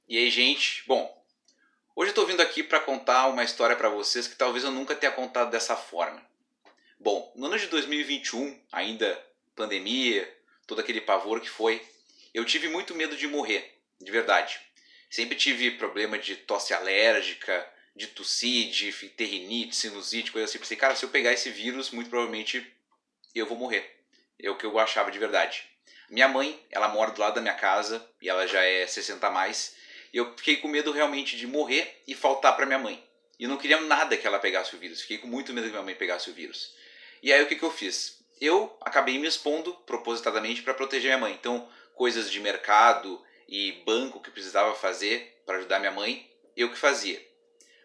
E aí, gente? Bom, hoje eu tô vindo aqui para contar uma história para vocês que talvez eu nunca tenha contado dessa forma. Bom, no ano de 2021, ainda pandemia, todo aquele pavor que foi, eu tive muito medo de morrer, de verdade. Sempre tive problema de tosse alérgica, de tossir, de ter rinite, sinusite, coisa assim. Pensei, cara, se eu pegar esse vírus, muito provavelmente eu vou morrer. É o que eu achava de verdade. Minha mãe, ela mora do lado da minha casa e ela já é 60 a mais. E eu fiquei com medo realmente de morrer e faltar para minha mãe. E eu não queria nada que ela pegasse o vírus. Fiquei com muito medo que minha mãe pegasse o vírus. E aí o que eu fiz? Eu acabei me expondo propositadamente para proteger minha mãe. Então, coisas de mercado e banco que precisava fazer para ajudar minha mãe, eu que fazia.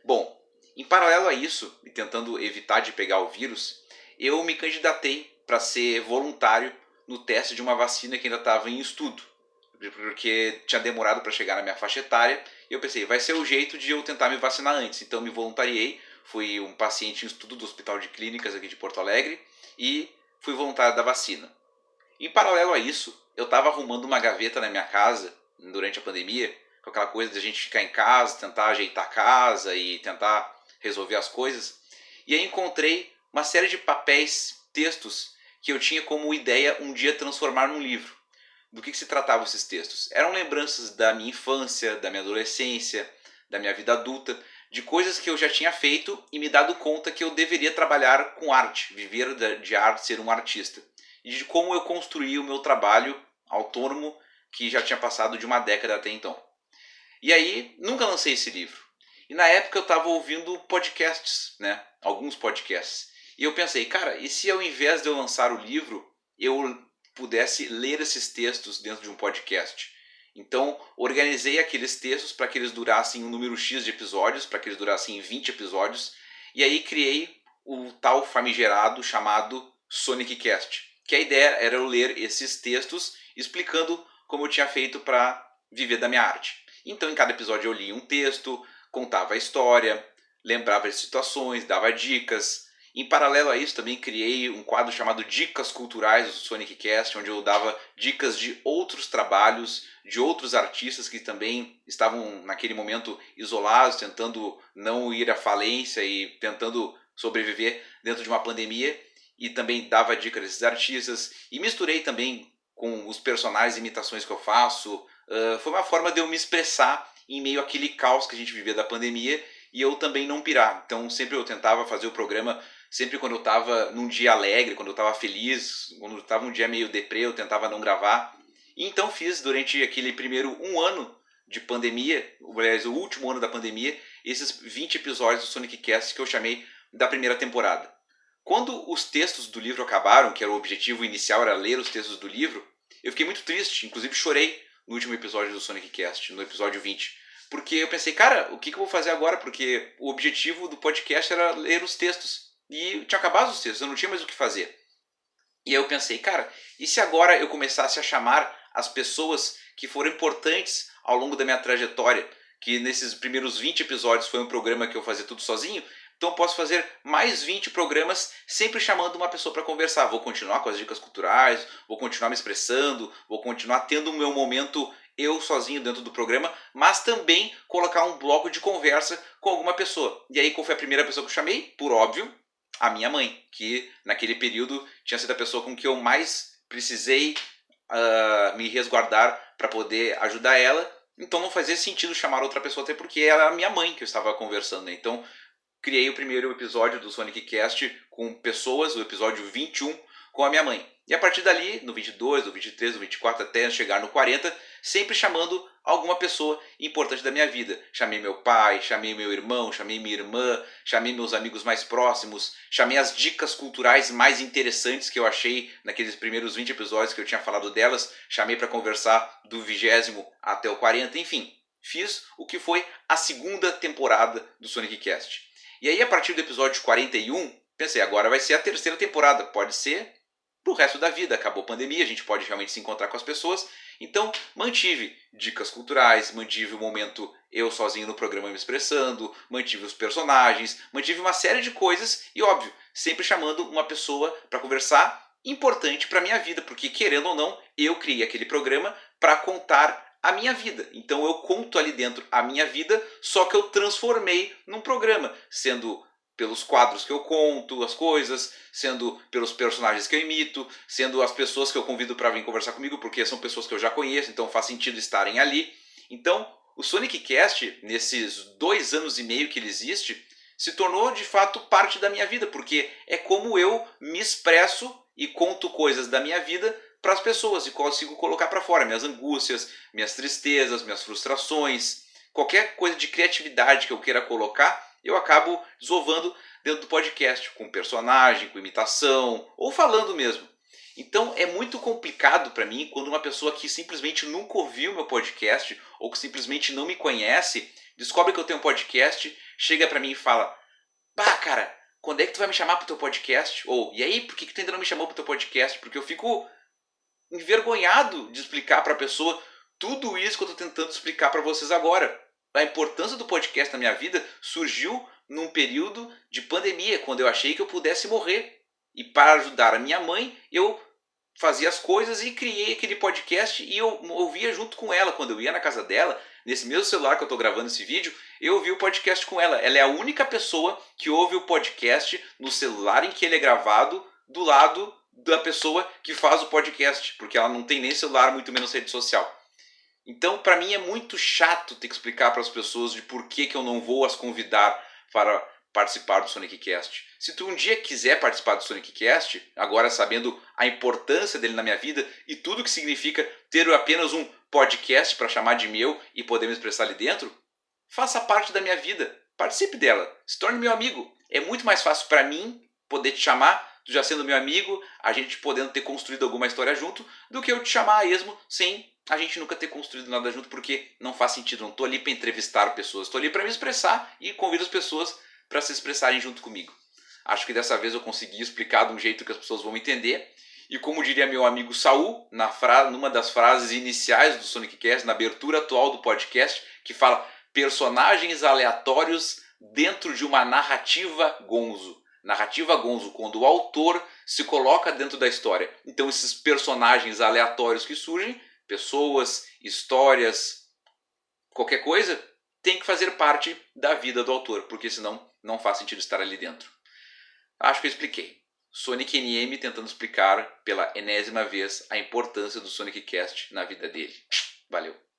Bom, em paralelo a isso, e tentando evitar de pegar o vírus, eu me candidatei para ser voluntário no teste de uma vacina que ainda estava em estudo, porque tinha demorado para chegar na minha faixa etária, e eu pensei, vai ser o jeito de eu tentar me vacinar antes. Então me voluntariei, fui um paciente em estudo do Hospital de Clínicas aqui de Porto Alegre e fui voluntário da vacina. Em paralelo a isso, eu estava arrumando uma gaveta na minha casa durante a pandemia, com aquela coisa de a gente ficar em casa, tentar ajeitar a casa e tentar resolver as coisas. E aí encontrei uma série de papéis, textos, que eu tinha como ideia um dia transformar num livro. Do que se tratavam esses textos? Eram lembranças da minha infância, da minha adolescência, da minha vida adulta, de coisas que eu já tinha feito e me dado conta que eu deveria trabalhar com arte, viver de arte, ser um artista. E de como eu construí o meu trabalho autônomo, que já tinha passado de uma década até então. E aí, nunca lancei esse livro. E na época eu estava ouvindo podcasts, né? Alguns podcasts. E eu pensei, cara, e se ao invés de eu lançar o livro, eu pudesse ler esses textos dentro de um podcast? Então, organizei aqueles textos para que eles durassem um número X de episódios, para que eles durassem 20 episódios. E aí criei o tal famigerado chamado Sonic Cast. Que a ideia era eu ler esses textos explicando como eu tinha feito para viver da minha arte. Então, em cada episódio eu lia um texto, contava a história, lembrava de situações, dava dicas. Em paralelo a isso, também criei um quadro chamado Dicas Culturais do Sonic Cast, onde eu dava dicas de outros trabalhos, de outros artistas que também estavam naquele momento isolados, tentando não ir à falência e tentando sobreviver dentro de uma pandemia. E também dava dicas desses artistas. E misturei também com os personagens e imitações que eu faço, foi uma forma de eu me expressar em meio àquele caos que a gente vivia da pandemia e eu também não pirar. Então sempre eu tentava fazer o programa, sempre quando eu estava num dia alegre, quando eu estava feliz, quando eu estava um dia meio deprê, eu tentava não gravar. E então fiz durante aquele primeiro um ano de pandemia, aliás, o último ano da pandemia, esses 20 episódios do Sonic Cast que eu chamei da primeira temporada. Quando os textos do livro acabaram, que era o objetivo inicial, era ler os textos do livro, eu fiquei muito triste, inclusive chorei no último episódio do Sonic Cast, no episódio 20. Porque eu pensei, cara, o que eu vou fazer agora? Porque o objetivo do podcast era ler os textos. E tinha acabado os textos, eu não tinha mais o que fazer. E aí eu pensei, cara, e se agora eu começasse a chamar as pessoas que foram importantes ao longo da minha trajetória? Que nesses primeiros 20 episódios foi um programa que eu fazia tudo sozinho. Então eu posso fazer mais 20 programas sempre chamando uma pessoa para conversar. Vou continuar com as dicas culturais, vou continuar me expressando, vou continuar tendo o meu momento eu sozinho dentro do programa, mas também colocar um bloco de conversa com alguma pessoa. E aí qual foi a primeira pessoa que eu chamei? Por óbvio, a minha mãe, que naquele período tinha sido a pessoa com que eu mais precisei me resguardar para poder ajudar ela. Então não fazia sentido chamar outra pessoa, até porque era a minha mãe que eu estava conversando. Né? Então criei o primeiro episódio do Sonic Cast com pessoas, o episódio 21, com a minha mãe. E a partir dali, no 22, no 23, no 24, até chegar no 40, sempre chamando alguma pessoa importante da minha vida. Chamei meu pai, chamei meu irmão, chamei minha irmã, chamei meus amigos mais próximos, chamei as dicas culturais mais interessantes que eu achei naqueles primeiros 20 episódios que eu tinha falado delas, chamei para conversar do 20º até o 40, enfim. Fiz o que foi a segunda temporada do Sonic Cast. E aí, a partir do episódio 41, pensei, agora vai ser a terceira temporada. Pode ser pro resto da vida. Acabou a pandemia, a gente pode realmente se encontrar com as pessoas. Então, mantive dicas culturais, mantive o momento eu sozinho no programa me expressando, mantive os personagens, mantive uma série de coisas e, óbvio, sempre chamando uma pessoa para conversar importante para minha vida, porque, querendo ou não, eu criei aquele programa para contar a minha vida. Então eu conto ali dentro a minha vida, só que eu transformei num programa, sendo pelos quadros que eu conto as coisas, sendo pelos personagens que eu imito, sendo as pessoas que eu convido para vir conversar comigo, porque são pessoas que eu já conheço, então faz sentido estarem ali. Então, o Sonic Cast, nesses 2 anos e meio que ele existe, se tornou de fato parte da minha vida, porque é como eu me expresso e conto coisas da minha vida para as pessoas e consigo colocar para fora minhas angústias, minhas tristezas, minhas frustrações, qualquer coisa de criatividade que eu queira colocar, eu acabo desovando dentro do podcast, com personagem, com imitação ou falando mesmo. Então é muito complicado para mim quando uma pessoa que simplesmente nunca ouviu meu podcast ou que simplesmente não me conhece descobre que eu tenho um podcast, chega para mim e fala: "Pá, cara, quando é que tu vai me chamar pro teu podcast?" Ou "E aí, por que tu ainda não me chamou pro teu podcast?" Porque eu fico envergonhado de explicar para a pessoa tudo isso que eu estou tentando explicar para vocês agora. A importância do podcast na minha vida surgiu num período de pandemia, quando eu achei que eu pudesse morrer. E para ajudar a minha mãe, eu fazia as coisas e criei aquele podcast e eu ouvia junto com ela. Quando eu ia na casa dela, nesse mesmo celular que eu estou gravando esse vídeo, eu ouvi o podcast com ela. Ela é a única pessoa que ouve o podcast no celular em que ele é gravado do lado da pessoa que faz o podcast, porque ela não tem nem celular, muito menos rede social. Então, para mim é muito chato ter que explicar para as pessoas de por que eu não vou as convidar para participar do Sonic Cast. Se tu um dia quiser participar do Sonic Cast, agora sabendo a importância dele na minha vida e tudo que significa ter apenas um podcast para chamar de meu e poder me expressar ali dentro, faça parte da minha vida, participe dela, se torne meu amigo. É muito mais fácil para mim poder te chamar, tu já sendo meu amigo, a gente podendo ter construído alguma história junto, do que eu te chamar a esmo sem a gente nunca ter construído nada junto, porque não faz sentido. Não estou ali para entrevistar pessoas, estou ali para me expressar e convido as pessoas para se expressarem junto comigo. Acho que dessa vez eu consegui explicar de um jeito que as pessoas vão entender. E como diria meu amigo Saul, numa das frases iniciais do Sonic Cast, na abertura atual do podcast, que fala personagens aleatórios dentro de uma narrativa gonzo. Narrativa gonzo, quando o autor se coloca dentro da história. Então esses personagens aleatórios que surgem, pessoas, histórias, qualquer coisa, tem que fazer parte da vida do autor, porque senão não faz sentido estar ali dentro. Acho que eu expliquei. Sonic NM tentando explicar pela enésima vez a importância do Sonic Cast na vida dele. Valeu!